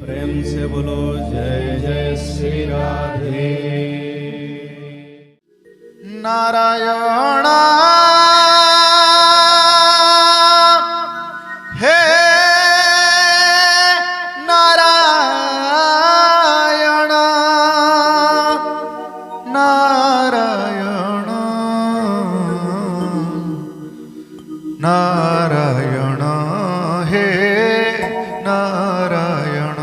प्रेम से बोलो जय जय श्री राधे। नारायण हे नारायण नारायण नारायण हे नारायण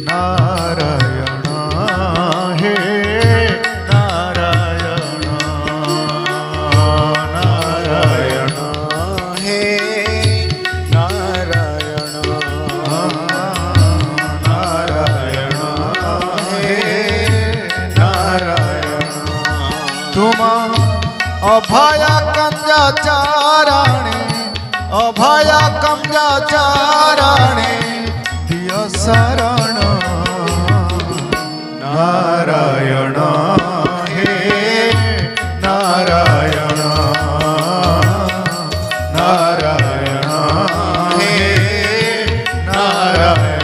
नारायण हे नारायण नारायण हे नारायण नारायण हे नारायण तुम अभय कंजाचाराणे अभय कंजाचाराणे दिय शरण नारायण हे नारायण नारायण हे नारायण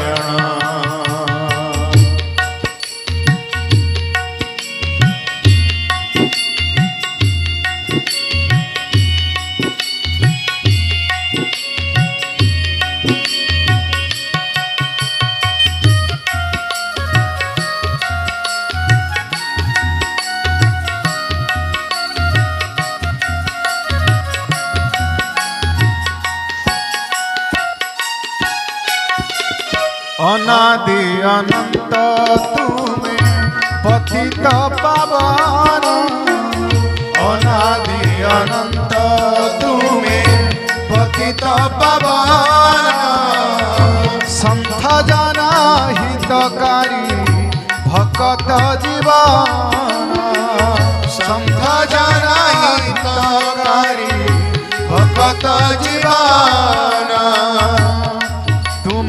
अनादि अनंत तुम्हें पतित पावन अनादि अनंत तुम्हें पतित पावन संत जना हितकारी भक्त जीवन संत जना हितकारी भक्त जीवन तुम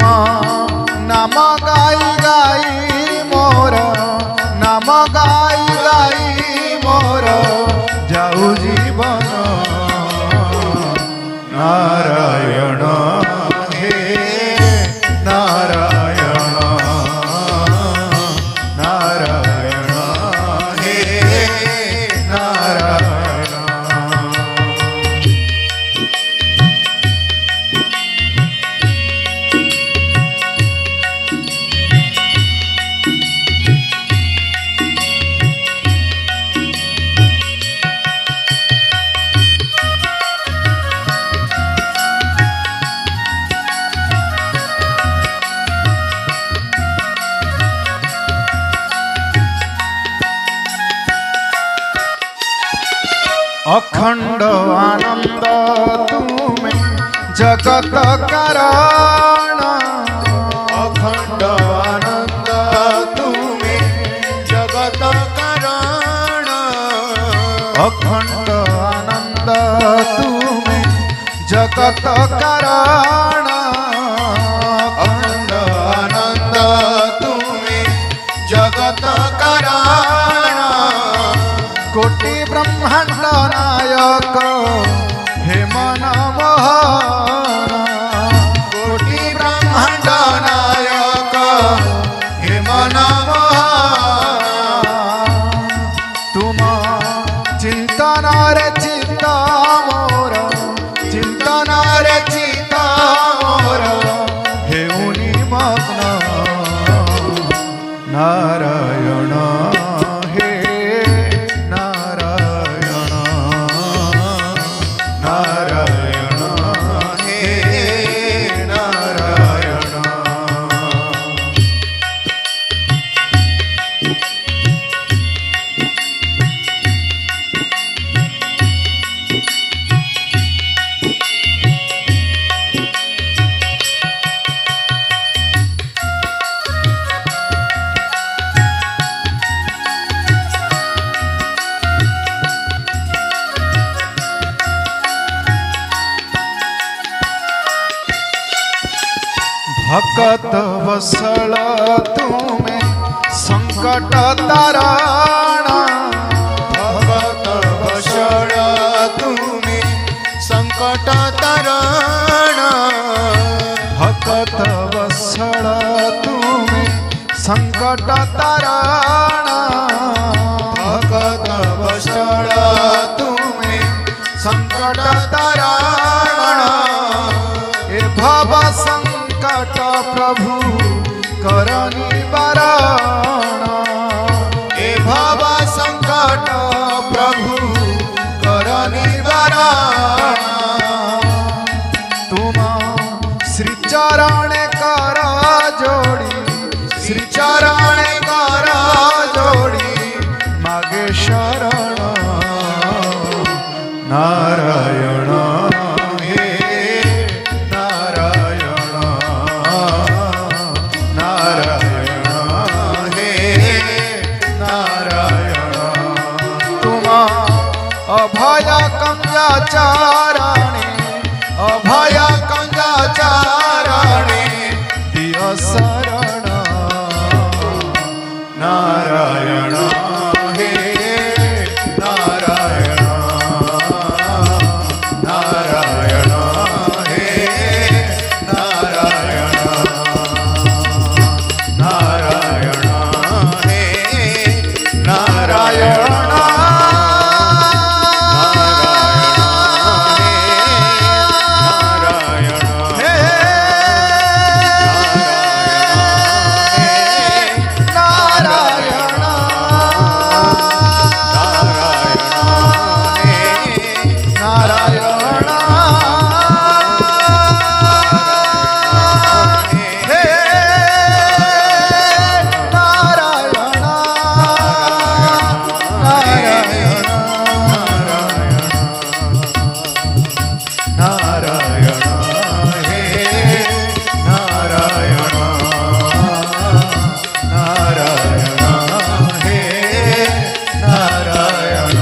नाम गाई गाई मोर नाम गाई गाई मोर जाऊ जीवन नारायण हे नारायण नारायण हे नारायण अखंड आनंद तुम्हें जगत कारण अखंड आनंद तुम्हें जगत कारण अखंड आनंद तुम्हें जगत कारण अखंड आनंद तुम्हें जगत कारण कोटि ब्रह्मांड नायक हे मन मोहन कोटि ब्रह्मांड नायक हे मन मोहन तुम चिंतन रे चित्त मोर चिंतन रे चित्त मोर हे उनि मग्न नारायण हे नारायण नारायण हे नारायण भगत वसल तुम्हें संकट तारण भगत वसल तुम्हें संकट तारण भगत वत्सल तुम्हें संकट तारण भगत वत्सल तुम्हें संकट तारण हे भव संकट प्रभु कर निवारण हे भव संकट प्रभु कर निवारण तुम श्री चरण कर जोड़ी श्री चरण कर जोड़ी मागे शरण नारायण हे नारायण नारायण हे नारायण तुम अभय कंजाचारणे अभय कंजाचारणे दिय शरण नारायण हे नारायण नारायण हे नारायण नारायण हे नारायण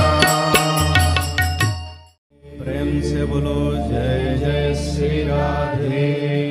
प्रेम से बोलो जय जय श्री राधे।